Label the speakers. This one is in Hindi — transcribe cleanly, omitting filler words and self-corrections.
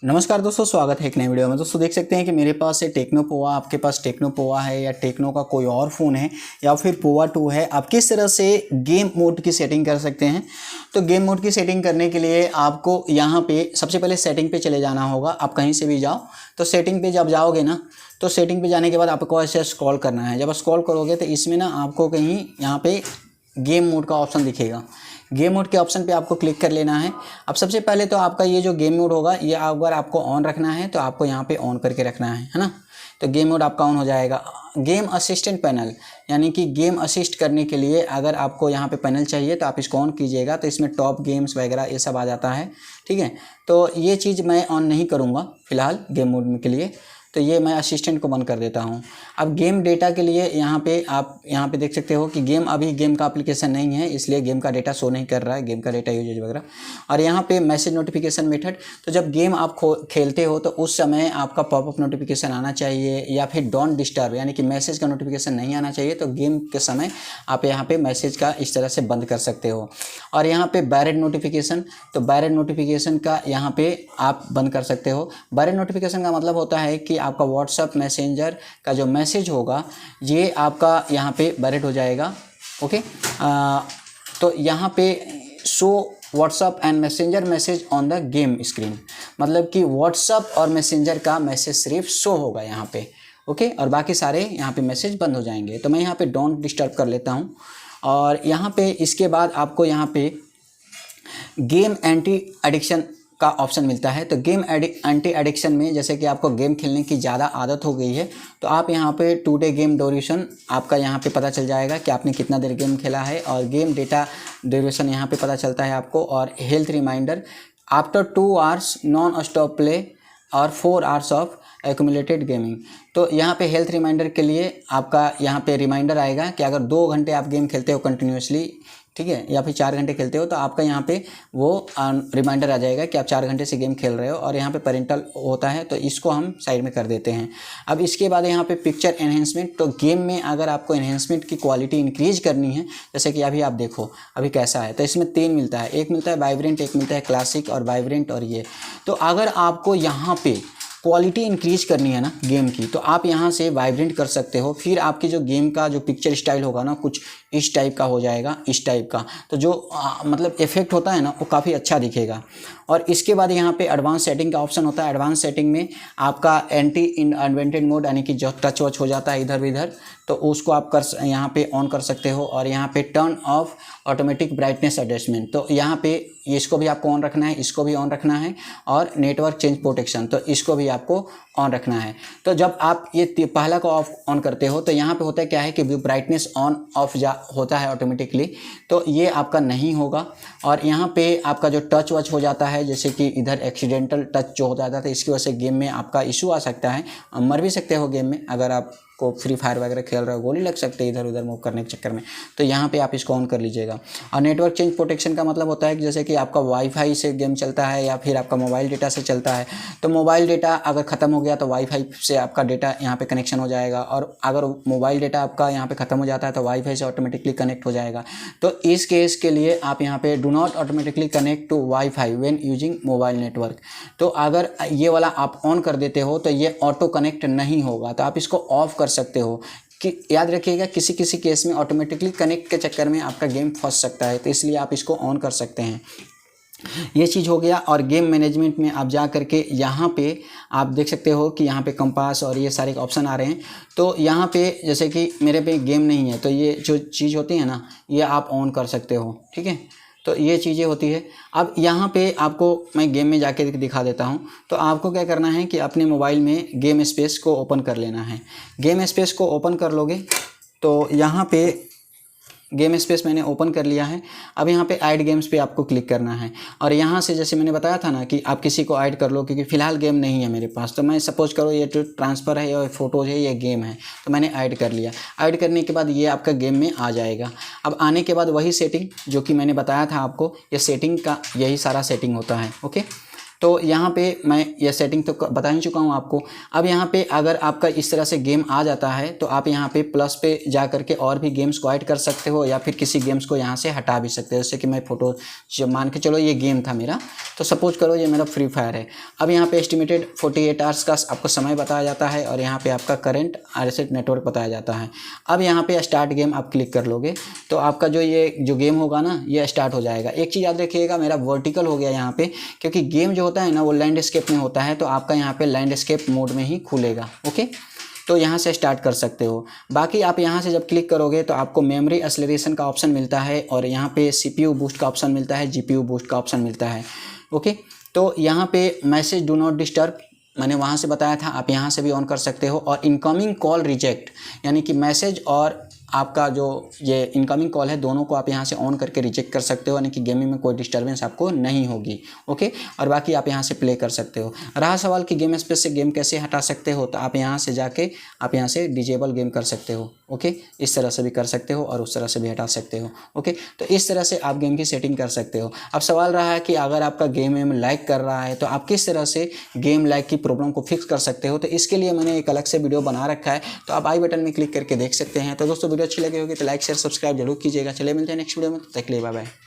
Speaker 1: नमस्कार दोस्तों, स्वागत है एक नए वीडियो में। दोस्तों देख सकते हैं कि मेरे पास है टेक्नो पोवा। आपके पास टेक्नो पोवा है या टेक्नो का कोई और फ़ोन है या फिर पोवा 2 है, आप किस तरह से गेम मोड की सेटिंग कर सकते हैं। तो गेम मोड की सेटिंग करने के लिए आपको यहाँ पे सबसे पहले सेटिंग पे चले जाना होगा। आप कहीं से भी जाओ तो सेटिंग पे जब जाओगे ना, तो सेटिंग पे जाने के बाद आपको ऐसे स्क्रॉल करना है। जब स्क्रॉल करोगे तो इसमें ना आपको कहीं यहाँ पे गेम मोड का ऑप्शन दिखेगा। गेम मोड के ऑप्शन पे आपको क्लिक कर लेना है। अब सबसे पहले तो आपका ये जो गेम मोड होगा, ये अगर आपको ऑन रखना है तो आपको यहाँ पे ऑन करके रखना है ना। तो गेम मोड आपका ऑन हो जाएगा। गेम असिस्टेंट पैनल, यानी कि गेम असिस्ट करने के लिए अगर आपको यहाँ पे पैनल चाहिए तो आप इसको ऑन कीजिएगा, तो इसमें टॉप गेम्स वगैरह ये सब आ जाता है। ठीक है, तो ये चीज़ मैं ऑन नहीं करूँगा फ़िलहाल गेम मोड के लिए, तो ये मैं असिस्टेंट को बंद कर देता हूँ। अब गेम डेटा के लिए यहाँ पे आप यहाँ पे देख सकते हो कि अभी गेम का एप्लीकेशन नहीं है, इसलिए गेम का डेटा शो नहीं कर रहा है, गेम का डेटा यूजेज वगैरह। और यहाँ पे मैसेज नोटिफिकेशन मेथड, तो जब गेम आप खेलते हो तो उस समय आपका पॉपअप नोटिफिकेशन आना चाहिए या फिर डोंट डिस्टर्ब, यानी कि मैसेज का नोटिफिकेशन नहीं आना चाहिए। तो गेम के समय आप यहाँ पे मैसेज का इस तरह से बंद कर सकते हो। और यहाँ पे बैरेड नोटिफिकेशन, तो बैरेड नोटिफिकेशन का यहाँ पे आप बंद कर सकते हो। बैरेड नोटिफिकेशन का मतलब होता है कि आपका व्हाट्सएप मैसेंजर का जो मैसेज होगा ये आपका यहाँ पे बैरेड हो जाएगा। ओके, तो यहाँ पे show WhatsApp and messenger message on the game screen, मतलब कि व्हाट्सएप और मैसेंजर का मैसेज सिर्फ शो होगा यहाँ पे। ओके, और बाकी सारे यहाँ पे मैसेज बंद हो जाएंगे। तो मैं यहाँ पे डोंट डिस्टर्ब कर लेता हूँ। और यहाँ पे इसके बाद आपको यहाँ पे गेम एंटी एडिक्शन का ऑप्शन मिलता है। तो गेम एंटी एडिक्शन में जैसे कि आपको गेम खेलने की ज़्यादा आदत हो गई है, तो आप यहाँ पे टुडे गेम ड्यूरेशन आपका यहाँ पे पता चल जाएगा कि आपने कितना देर गेम खेला है, और गेम डेटा ड्यूरेशन यहाँ पे पता चलता है आपको। और health reminder after 2 hours non stop play और 4 आवर्स ऑफ एक्यूमुलेटेड गेमिंग। तो यहाँ पे हेल्थ रिमाइंडर के लिए आपका यहाँ पे रिमाइंडर आएगा कि अगर 2 घंटे आप गेम खेलते हो कंटिन्यूसली, ठीक है, या फिर 4 घंटे खेलते हो, तो आपका यहाँ पे वो रिमाइंडर आ जाएगा कि आप 4 घंटे से गेम खेल रहे हो। और यहाँ पे पेरेंटल होता है, तो इसको हम साइड में कर देते हैं। अब इसके बाद यहाँ पे पिक्चर एनहेंसमेंट, तो गेम में अगर आपको एनहेंसमेंट की क्वालिटी इंक्रीज करनी है, जैसे कि अभी आप देखो अभी कैसा है, तो इसमें 3 मिलता है। एक मिलता है वाइब्रेंट, एक मिलता है क्लासिक और वाइब्रेंट और ये। तो अगर आपको यहाँ पे क्वालिटी इंक्रीज करनी है ना गेम की, तो आप यहाँ से वाइब्रेंट कर सकते हो। फिर आपकी जो गेम का जो पिक्चर स्टाइल होगा ना, कुछ इस टाइप का हो जाएगा, इस टाइप का। तो जो मतलब इफेक्ट होता है ना, वो काफ़ी अच्छा दिखेगा। और इसके बाद यहाँ पे एडवांस सेटिंग का ऑप्शन होता है। एडवांस सेटिंग में आपका एंटी इन्वेंटेड मोड, यानी कि जो टच वच हो जाता है इधर उधर, तो उसको आप यहाँ पे ऑन कर सकते हो। और यहाँ पे turn off automatic brightness adjustment, तो यहाँ पे इसको भी आपको ऑन रखना है, इसको भी ऑन रखना है। और नेटवर्क चेंज प्रोटेक्शन, तो इसको भी आपको ऑन रखना है। तो जब आप ये पहला को ऑन करते हो, तो यहाँ पे होता है क्या है कि ब्राइटनेस ऑन ऑफ होता है ऑटोमेटिकली, तो ये आपका नहीं होगा। और यहाँ पे आपका जो टच वच हो जाता है, जैसे कि इधर एक्सीडेंटल टच जो हो जाता है, इसकी वजह से गेम में आपका इशू आ सकता है, मर भी सकते हो गेम में। अगर आप को फ्री फायर वगैरह खेल रहे हो, गोली लग सकते हैं इधर उधर मूव करने के चक्कर में, तो यहाँ पे आप इसको ऑन कर लीजिएगा। और नेटवर्क चेंज प्रोटेक्शन का मतलब होता है कि जैसे कि आपका वाईफाई से गेम चलता है या फिर आपका मोबाइल डेटा से चलता है, तो मोबाइल डेटा अगर ख़त्म हो गया तो वाईफाई से आपका डेटा यहाँ पे कनेक्शन हो जाएगा। और अगर मोबाइल डेटा आपका यहाँ पे ख़त्म हो जाता है तो वाईफाई से ऑटोमेटिकली कनेक्ट हो जाएगा। तो इस केस के लिए आप यहाँ पे do not automatically connect to WiFi when using mobile network, तो अगर ये वाला आप ऑन कर देते हो तो ये ऑटो कनेक्ट नहीं होगा, तो आप इसको ऑफ कर सकते हो। कि याद रखिएगा, किसी किसी केस में ऑटोमेटिकली कनेक्ट के चक्कर में आपका गेम फंस सकता है, तो इसलिए आप इसको ऑन कर सकते हैं। ये चीज़ हो गया। और गेम मैनेजमेंट में आप जा करके यहाँ पे आप देख सकते हो कि यहाँ पे कंपास और ये सारे ऑप्शन आ रहे हैं। तो यहाँ पे जैसे कि मेरे पे गेम नहीं है, तो ये जो चीज़ होती है ना, ये आप ऑन कर सकते हो। ठीक है, तो ये चीज़ें होती है। अब यहाँ पे आपको मैं गेम में जाके दिखा देता हूँ। तो आपको क्या करना है कि अपने मोबाइल में गेम स्पेस को ओपन कर लेना है। गेम स्पेस को ओपन कर लोगे तो यहाँ पे गेम स्पेस मैंने ओपन कर लिया है। अब यहाँ पे ऐड गेम्स पे आपको क्लिक करना है। और यहाँ से जैसे मैंने बताया था ना कि आप किसी को ऐड कर लो, क्योंकि फ़िलहाल गेम नहीं है मेरे पास। तो मैं सपोज करो ये जो ट्रांसफ़र है या फ़ोटोज़ है, ये गेम है, तो मैंने ऐड कर लिया। ऐड करने के बाद ये आपका गेम में आ जाएगा। अब आने के बाद वही सेटिंग जो कि मैंने बताया था आपको, ये सेटिंग का यही सारा सेटिंग होता है। ओके, तो यहाँ पे मैं यह सेटिंग तो बता ही चुका हूँ आपको। अब यहाँ पे अगर आपका इस तरह से गेम आ जाता है तो आप यहाँ पे प्लस पे जा करके और भी गेम्स को ऐड कर सकते हो, या फिर किसी गेम्स को यहाँ से हटा भी सकते हो। जैसे कि मैं फोटो मान के चलो ये गेम था मेरा, तो सपोज करो ये मेरा फ्री फायर है। अब यहाँ पे एस्टिमेटेड 48 आवर्स का आपको समय बताया जाता है और यहाँ पे आपका करंट RSS नेटवर्क बताया जाता है। अब यहाँ पे स्टार्ट गेम आप क्लिक कर लोगे तो आपका जो गेम होगा ना ये स्टार्ट हो जाएगा। एक चीज़ याद रखिएगा, मेरा वर्टिकल हो गया यहाँ पे, क्योंकि गेम जो होता है ना वो लैंडस्केप में होता है, तो आपका यहाँ पे लैंडस्केप मोड में ही खुलेगा। ओके, तो यहाँ से स्टार्ट कर सकते हो। बाकी आप यहाँ से जब क्लिक करोगे तो आपको मेमोरी एक्सेलरेशन का ऑप्शन मिलता है और यहाँ पे CPU बूस्ट का ऑप्शन मिलता है, GPU बूस्ट का ऑप्शन मिलता है। ओके, तो यहाँ पे मैसेज डू नॉट डिस्टर्ब मैंने वहाँ से बताया था, आप यहाँ से भी ऑन कर सकते हो। और इनकमिंग कॉल रिजेक्ट, यानी कि मैसेज और आपका जो ये इनकमिंग कॉल है दोनों को आप यहाँ से ऑन करके रिजेक्ट कर सकते हो, यानी कि गेमिंग में कोई डिस्टर्बेंस आपको नहीं होगी। ओके, और बाकी आप यहाँ से प्ले कर सकते हो। रहा सवाल कि गेम स्पेस से गेम कैसे हटा सकते हो, तो आप यहाँ से जाके आप यहाँ से डिजेबल गेम कर सकते हो। ओके, इस तरह से भी कर सकते हो और उस तरह से भी हटा सकते हो। ओके, तो इस तरह से आप गेम की सेटिंग कर सकते हो। अब सवाल रहा है कि अगर आपका गेम में लैग कर रहा है तो आप किस तरह से गेम लैग की प्रॉब्लम को फिक्स कर सकते हो, तो इसके लिए मैंने एक अलग से वीडियो बना रखा है, तो आप आई बटन में क्लिक करके देख सकते हैं। तो दोस्तों वीडियो अच्छी लगी होगी तो लाइक शेयर सब्सक्राइब जरूर कीजिएगा। चलिए मिलते हैं नेक्स्ट वीडियो में, तब तक के लिए बाय बाय।